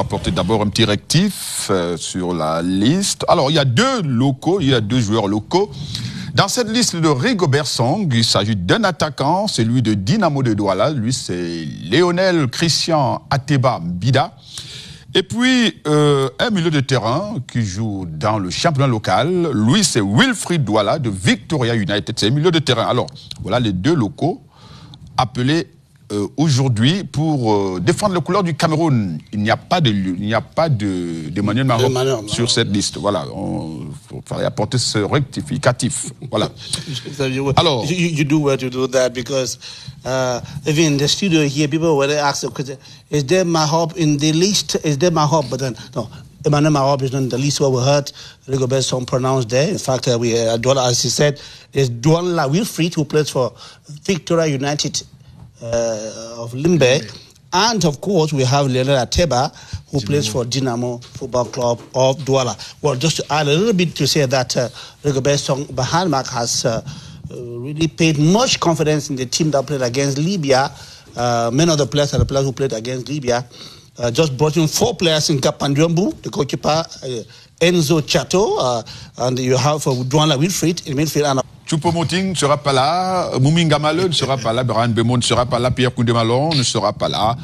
apporter d'abord un petit rectif sur la liste. Alors, il y a deux joueurs locaux. Dans cette liste de Rigobert Song, il s'agit d'un attaquant, c'est lui de Dynamo de Douala. Lui, c'est Lionel Christian Ateba Bida. Et puis, un milieu de terrain qui joue dans le championnat local. Lui, c'est Wilfried Douala de Victoria United. C'est un milieu de terrain. Alors, voilà les deux locaux appelés aujourd'hui pour défendre les couleurs du Cameroun. Il n'y a pas d'Emmanuel Maroc sur cette liste. Voilà, il fallait apporter ce rectificatif. Voilà. Alors, you do well to do that because even in the studio here, people were asking, is there Mahop in the list? Is there Mahop? But then, no. Emmanuel Mahop is not in the list what we heard Rigobert Song pronounced there. In fact, Douala, as he said, is Douala Wilfried, who plays for Victoria United of Limbe, and of course we have Lionel Ateba, who plays for Dynamo Football Club of Douala. Well, just to add a little bit to say that Rigobert Song Bahanmak has really paid much confidence in the team that played against Libya. Many of the players are the players who played against Libya. Just brought in 4 players in Kapandriombu, the goalkeeper Enzo Chato, and you have Douala Wilfried in midfield. And Choupo-Moting ne sera pas là, Mouminga Maleu ne sera pas là, Brian Bemo ne sera pas là, Pierre Koundémalon ne sera pas là.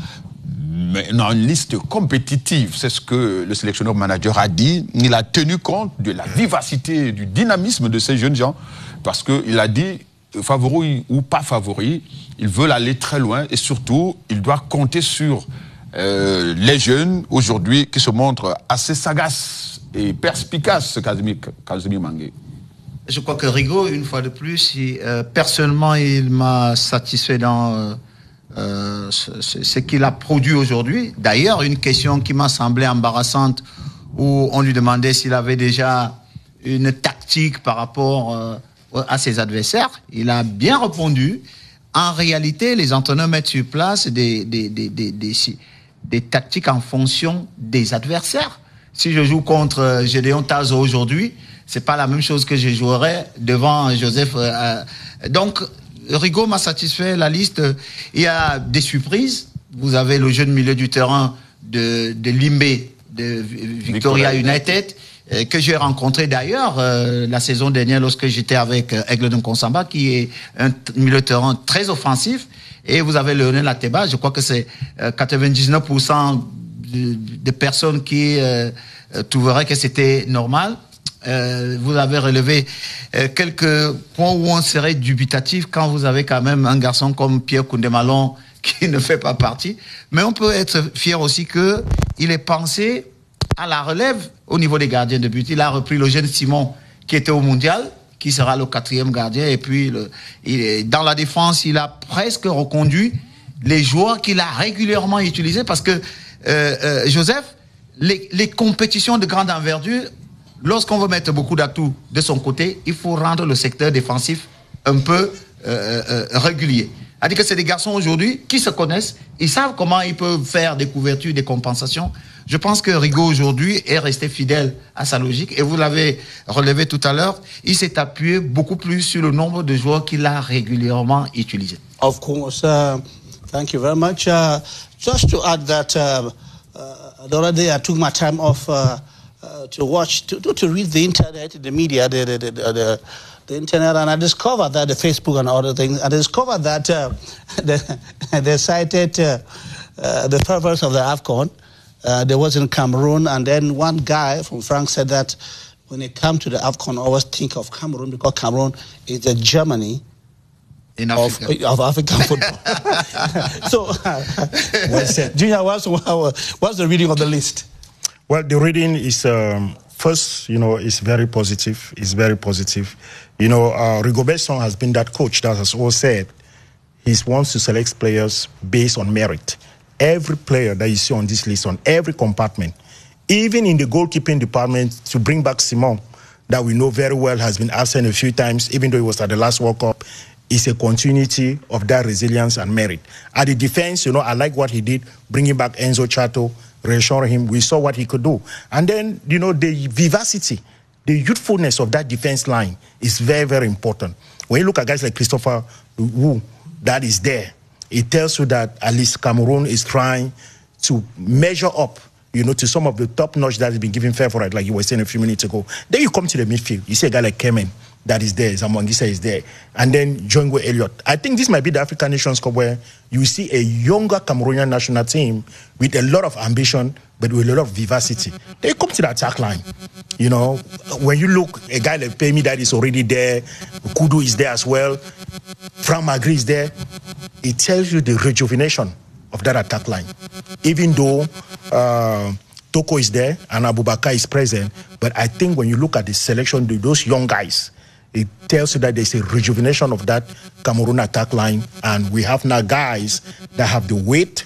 Mais on a une liste compétitive, c'est ce que le sélectionneur manager a dit. Il a tenu compte de la vivacité, du dynamisme de ces jeunes gens, parce qu'il a dit, favori ou pas favori, ils veulent aller très loin et surtout, il doit compter sur les jeunes aujourd'hui qui se montrent assez sagaces et perspicaces, Casimir Mangué. Je crois que Rigo, une fois de plus, personnellement, il m'a satisfait dans ce qu'il a produit aujourd'hui. D'ailleurs, une question qui m'a semblé embarrassante, où on lui demandait s'il avait déjà une tactique par rapport à ses adversaires. Il a bien répondu. En réalité, les entraîneurs mettent sur place des tactiques en fonction des adversaires. Si je joue contre Gédéon Tazo aujourd'hui, c'est pas la même chose que je jouerais devant Joseph. Donc, Rigo m'a satisfait la liste. Il y a des surprises. Vous avez le jeune milieu du terrain de Limbe, de Victoria United, que j'ai rencontré d'ailleurs la saison dernière lorsque j'étais avec Aigle de Nkonsamba, qui est un milieu de terrain très offensif. Et vous avez Lionel Ateba, je crois que c'est 99% des personnes qui trouveraient que c'était normal. Vous avez relevé quelques points où on serait dubitatif quand vous avez quand même un garçon comme Pierre Koundémalon qui ne fait pas partie. Mais on peut être fier aussi que il est pensé à la relève au niveau des gardiens de but. Il a repris le jeune Simon qui était au mondial, qui sera le 4e gardien. Et puis, dans la défense, il a presque reconduit les joueurs qu'il a régulièrement utilisés parce que, Joseph, les compétitions de grande envergure, lorsqu'on veut mettre beaucoup d'atouts de son côté, il faut rendre le secteur défensif un peu régulier. C'est-à-dire que c'est des garçons aujourd'hui qui se connaissent, ils savent comment ils peuvent faire des couvertures, des compensations. Je pense que Rigo aujourd'hui est resté fidèle à sa logique et vous l'avez relevé tout à l'heure, il s'est appuyé beaucoup plus sur le nombre de joueurs qu'il a régulièrement utilisés. Of course, thank you very much. Just to add that the other day I took my time off to watch, to read the internet, the media, the internet, and I discovered that the Facebook and other things, I discovered that they cited the purpose of the AFCON. There was in Cameroon, and then one guy from France said that when it comes to the AFCON, always think of Cameroon because Cameroon is the Germany of African football. So, Junior, what's the reading of the list? Well, the reading is, first, is very positive. It's very positive. Rigobert Song has been that coach that has always said he wants to select players based on merit. Every player that you see on this list, on every compartment, even in the goalkeeping department, to bring back Simon, that we know very well has been absent a few times, even though he was at the last World Cup, is a continuity of that resilience and merit. At the defense, I like what he did, bringing back Enzo Chato, reassuring him. We saw what he could do. And then, the vivacity, the youthfulness of that defense line is very, very important. When you look at guys like Christopher Wu, that is there, it tells you that at least Cameroon is trying to measure up you know, to some of the top notch that has been given favorite, like you were saying a few minutes ago. Then you come to the midfield. You see a guy like Kemen that is there, Zamwangisa is there, and then Jongo Elliott. I think this might be the African Nations Cup where you see a younger Cameroonian national team with a lot of ambition, but with a lot of vivacity. They come to the attack line. You know, when you look, a guy like Pemi that is already there, Kudu is there as well, Frank Magri is there, it tells you the rejuvenation of that attack line. Even though Toko is there and Abubakar is present, but I think when you look at the selection, those young guys, it tells you that there's a rejuvenation of that Cameroon attack line, and we have now guys that have the weight,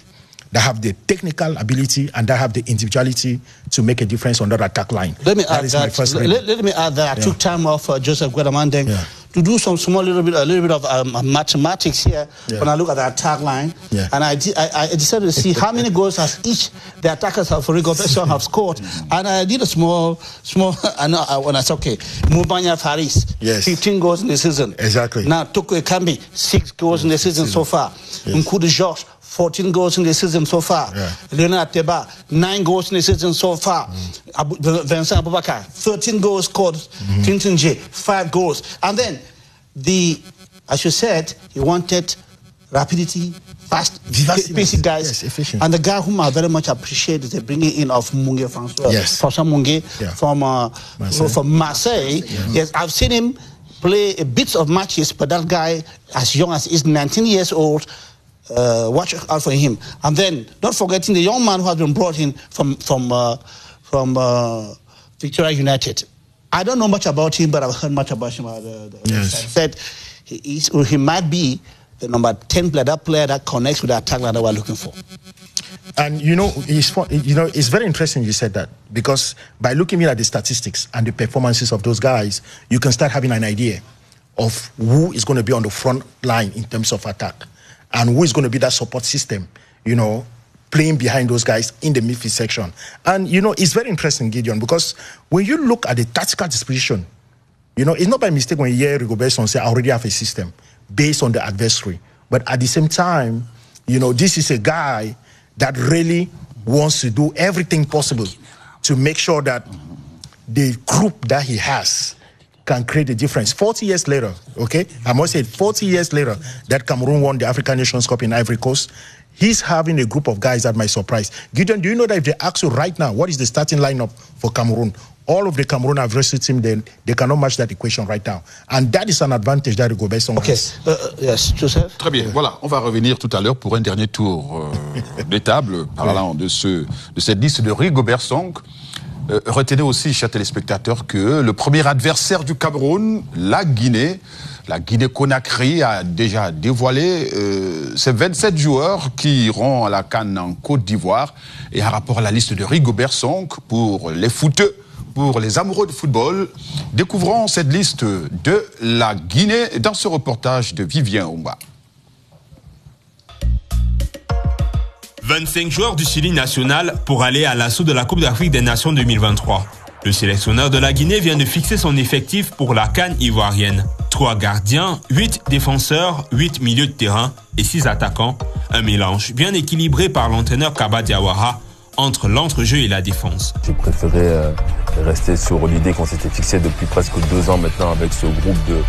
that have the technical ability, and that have the individuality to make a difference on that attack line. Let me add that. I took time off Joseph Guedamandeng to do a little bit of mathematics here when I look at the attack line, and I decided to see how many goals has each the attackers for Rigobert have scored, and I did a small. When I said, okay, Mubanya Faris, 15 goals in the season. Exactly. Now Toko Ekambi, 6 goals in the season so far. Nkudu George, 14 goals in the season so far. Leonard Teba, 9 goals in the season so far. Vincent Abubakar, 13 goals scored. Tintin J, 5 goals. And then, as you said, he wanted rapidity, fast, basic guys. Efficient. And the guy whom I very much appreciate is the bringing in of Munge Francois. François Munge from Marseille. Yes, I've seen him play a bit of matches, but that guy, as young as he's 19 years old, watch out for him. And then, not forgetting the young man who has been brought in from Victoria United. I don't know much about him, but I've heard much about him. Said he might be the number 10 player, that player that connects with the attack line that we're looking for. And it's very interesting you said that, because by looking at the statistics and the performances of those guys, you can start having an idea of who is going to be on the front line in terms of attack, and who is going to be that support system, playing behind those guys in the midfield section. And, it's very interesting, Gideon, because when you look at the tactical disposition, it's not by mistake when you hear Rigobert Song say, I already have a system based on the adversary. But at the same time, this is a guy that really wants to do everything possible to make sure that the group that he has can create a difference. 40 years later, okay? I must say 40 years later that Cameroon won the African Nations Cup in Ivory Coast, he's having a group of guys that might surprise. Gideon, do you know that if they ask you right now, what is the starting lineup for Cameroon? All of the Cameroon adversary team, they cannot match that equation right now. And that is an advantage that Rigobert Song has. Yes, Joseph. Très bien. Voilà, on va revenir tout à l'heure pour un dernier tour des tables parlant de cette liste de Rigobert Song. Retenez aussi, chers téléspectateurs, que le premier adversaire du Cameroun, la Guinée-Conakry, a déjà dévoilé ses 27 joueurs qui iront à la CAN en Côte d'Ivoire. Et un rapport à la liste de Rigobert Song pour les footeux, pour les amoureux de football. Découvrons cette liste de la Guinée dans ce reportage de Vivien Oumba. 25 joueurs du Chili national pour aller à l'assaut de la Coupe d'Afrique des Nations 2023. Le sélectionneur de la Guinée vient de fixer son effectif pour la CAN ivoirienne. 3 gardiens, 8 défenseurs, 8 milieux de terrain et 6 attaquants. Un mélange bien équilibré par l'entraîneur Kaba Diawara entre l'entrejeu et la défense. Je préférais rester sur l'idée qu'on s'était fixée depuis presque 2 ans maintenant avec ce groupe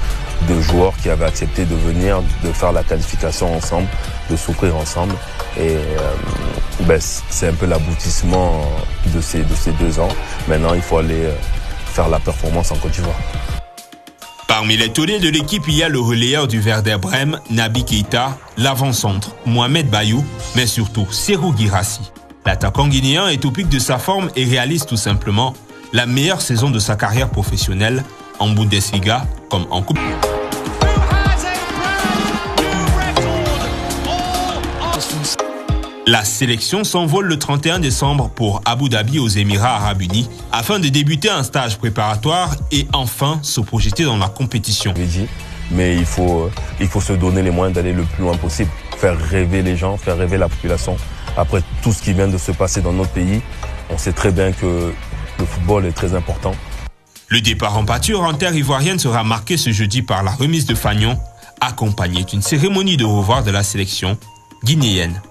de joueurs qui avaient accepté de venir, de faire la qualification ensemble, de souffrir ensemble. Et c'est un peu l'aboutissement de ces 2 ans. Maintenant, il faut aller faire la performance en Côte d'Ivoire. Parmi les tauliers de l'équipe, il y a le relayeur du Werder Brême, Naby Keïta, l'avant-centre, Mohamed Bayou, mais surtout Serhou Guirassy. L'attaquant guinéen est au pic de sa forme et réalise tout simplement la meilleure saison de sa carrière professionnelle en Bundesliga comme en Coupe. La sélection s'envole le 31 décembre pour Abu Dhabi aux Émirats Arabes Unis afin de débuter un stage préparatoire et enfin se projeter dans la compétition. Mais il faut se donner les moyens d'aller le plus loin possible, faire rêver les gens, faire rêver la population. Après tout ce qui vient de se passer dans notre pays, on sait très bien que le football est très important. Le départ en pâture en terre ivoirienne sera marqué ce jeudi par la remise de fanion, accompagnée d'une cérémonie de revoir de la sélection guinéenne.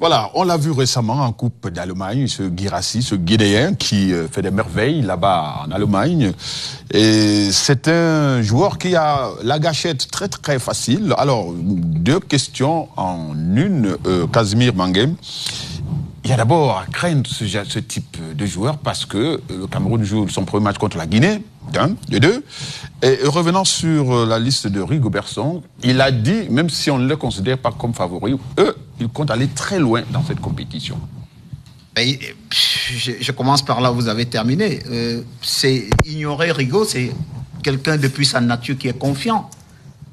Voilà, on l'a vu récemment en Coupe d'Allemagne, ce Guirassy, ce Guinéen qui fait des merveilles là-bas en Allemagne. Et c'est un joueur qui a la gâchette très très facile. Alors, 2 questions en une, Casimir Mangem. Il y a d'abord à craindre ce type de joueur parce que le Cameroun joue son premier match contre la Guinée, de 2. Et revenant sur la liste de Rigobert Song, il a dit, même si on ne le considère pas comme favori, eux, ils comptent aller très loin dans cette compétition. Je commence par là où vous avez terminé. C'est ignorer Rigo, c'est quelqu'un depuis sa nature qui est confiant.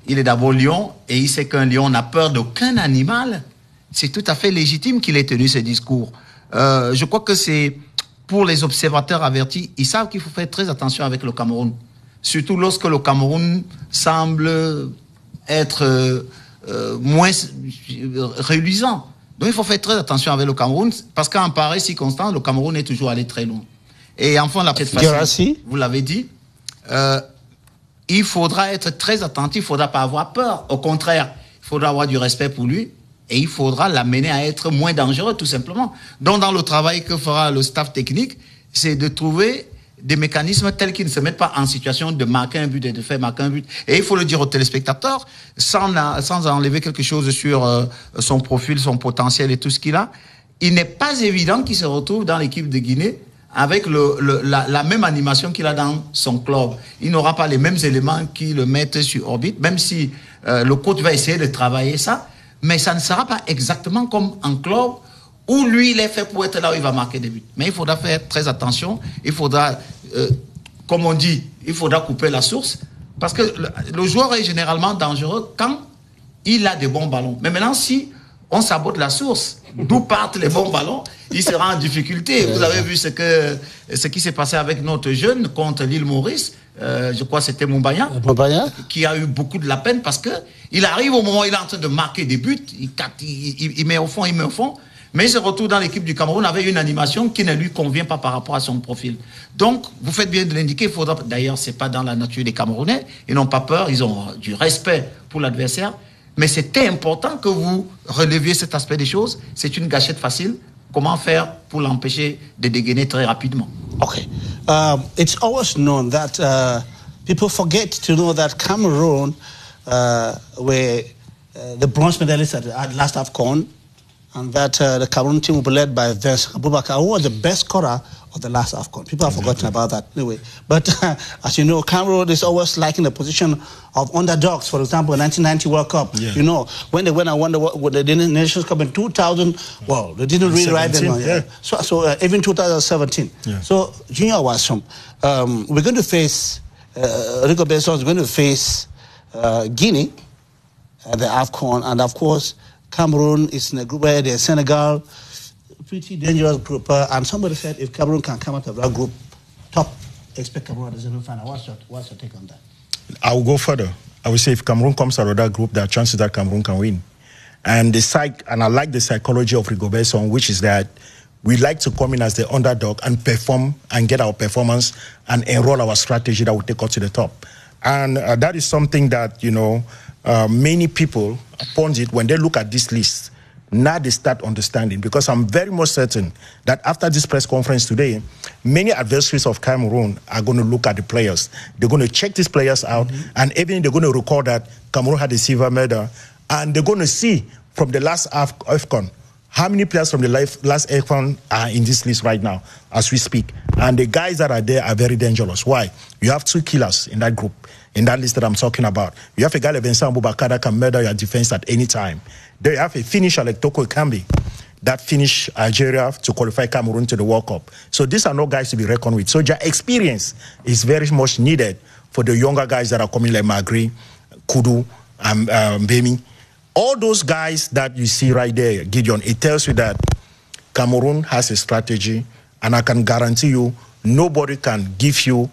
Il est d'abord lion et il sait qu'un lion n'a peur d'aucun animal. C'est tout à fait légitime qu'il ait tenu ce discours. Je crois que c'est pour les observateurs avertis, ils savent qu'il faut faire très attention avec le Cameroun. Surtout lorsque le Cameroun semble être moins reluisant. Donc il faut faire très attention avec le Cameroun, parce qu'en pareille circonstance, le Cameroun est toujours allé très loin. Et enfin, la petite facile, vous l'avez dit, il faudra être très attentif, il ne faudra pas avoir peur. Au contraire, il faudra avoir du respect pour lui. Et il faudra l'amener à être moins dangereux, tout simplement. Donc, dans le travail que fera le staff technique, c'est de trouver des mécanismes tels qu'ils ne se mettent pas en situation de marquer un but et de faire marquer un but. Et il faut le dire aux téléspectateurs, sans enlever quelque chose sur son profil, son potentiel et tout ce qu'il a, il n'est pas évident qu'il se retrouve dans l'équipe de Guinée avec la même animation qu'il a dans son club. Il n'aura pas les mêmes éléments qui le mettent sur orbite, même si le coach va essayer de travailler ça. Mais ça ne sera pas exactement comme en club où lui, il est fait pour être là où il va marquer des buts. Mais il faudra faire très attention. Il faudra, comme on dit, il faudra couper la source. Parce que le joueur est généralement dangereux quand il a des bons ballons. Mais maintenant, si on sabote la source, d'où partent les bons ballons, il sera en difficulté. Vous avez vu ce qui s'est passé avec notre jeune contre l'île Maurice. Je crois que c'était Mumbaya, qui a eu beaucoup de la peine parce que il arrive au moment où il est en train de marquer des buts, il met au fond, mais il se retrouve dans l'équipe du Cameroun avec une animation qui ne lui convient pas par rapport à son profil. Donc, vous faites bien de l'indiquer, il faudra, d'ailleurs, c'est pas dans la nature des Camerounais, ils n'ont pas peur, ils ont du respect pour l'adversaire, mais c'était important que vous releviez cet aspect des choses, c'est une gâchette facile. Comment faire pour l'empêcher de dégainer très rapidement? Okay. It's always known that people forget to know that Cameroon were the bronze medalists at last AFCON, and that the Cameroon team will be led by Vincent Aboubakar, who was the best scorer of the last AFCON. People have forgotten about that anyway. But as you know, Cameroon is always liking the position of underdogs. For example, 1990 World Cup. Yeah. You know, when they went and won the Nations Cup in 2000, well, they didn't really ride them. Yeah. So even 2017. Yeah. So, Junior Wassom, we're going to face, Rigobert Song is going to face Guinea at the AFCON, and of course, Cameroon is in a group where there's Senegal, pretty dangerous group. And somebody said if Cameroon can come out of that group, top, expect Cameroon as a semi-final. What's your take on that? I will go further. I will say if Cameroon comes out of that group, there are chances that Cameroon can win. And I like the psychology of Rigobert Song, which is that we like to come in as the underdog and perform and get our performance and enroll our strategy that will take us to the top. And that is something that, you know, many people, upon it, when they look at this list, now they start understanding, because I'm very much certain that after this press conference today, many adversaries of Cameroon are going to look at the players. They're going to check these players out, and even they're going to record that Cameroon had a silver medal, and they're going to see from the last AFCON how many players from the last AFCON are in this list right now as we speak. And the guys that are there are very dangerous. Why? You have 2 killers in that group, in that list that I'm talking about. You have a guy like Vincent Aboubakar that can murder your defense at any time. There you have a finisher like Toko Ekambi that finished Algeria to qualify Cameroon to the World Cup. So these are not guys to be reckoned with. So their experience is very much needed for the younger guys that are coming like Magri, Kudu, and Bemi. All those guys that you see right there, Gideon, it tells you that Cameroon has a strategy, and I can guarantee you nobody can give you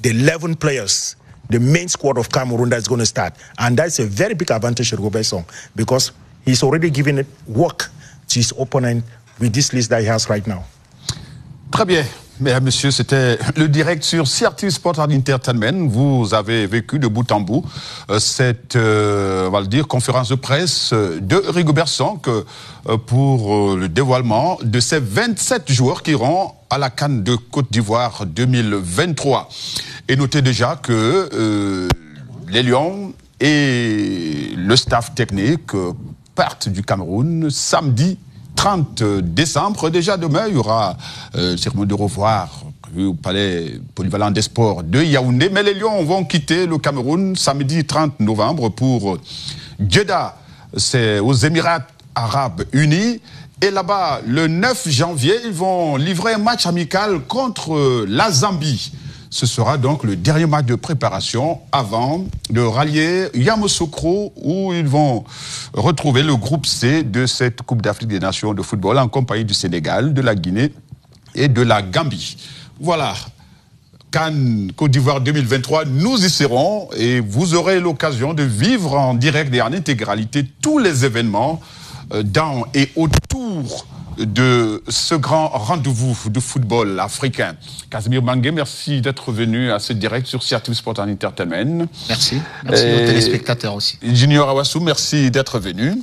the 11 players, the main squad of Cameroon that's going to start. And that's a very big advantage to Rigobert Song, because he's already given it work to his opponent with this list that he has right now. Très bien. Mesdames, Messieurs, c'était le direct sur CRT Sport and Entertainment. Vous avez vécu de bout en bout cette, on va le dire, conférence de presse de Rigobert Song pour le dévoilement de ces 27 joueurs qui iront à la CAN de Côte d'Ivoire 2023. Et notez déjà que les Lions et le staff technique partent du Cameroun samedi 30 décembre. Déjà demain, il y aura cérémonie de revoir prévu au Palais Polyvalent des Sports de Yaoundé. Mais les Lions vont quitter le Cameroun samedi 30 novembre pour Jeddah, c'est aux Émirats Arabes Unis. Et là-bas, le 9 janvier, ils vont livrer un match amical contre la Zambie. Ce sera donc le dernier match de préparation avant de rallier Yamoussoukro où ils vont retrouver le groupe C de cette Coupe d'Afrique des Nations de football en compagnie du Sénégal, de la Guinée et de la Gambie. Voilà, CAN Côte d'Ivoire 2023, nous y serons et vous aurez l'occasion de vivre en direct et en intégralité tous les événements dans et autour de ce grand rendez-vous de football africain. Casimir Mangué, merci d'être venu à ce direct sur CRT Sport and Entertainment. Merci. Merci aux téléspectateurs aussi. Junior Awassou, merci d'être venu.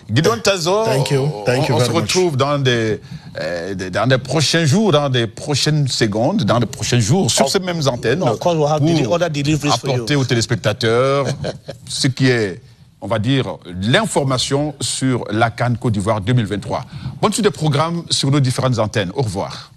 Guidon Tazo, on se retrouve dans des prochains jours, dans des prochaines secondes, dans des prochains jours, sur ces mêmes antennes, pour apporter aux téléspectateurs ce qui est, on va dire, l'information sur la CAN Côte d'Ivoire 2023. Bonne suite des programmes sur nos différentes antennes. Au revoir.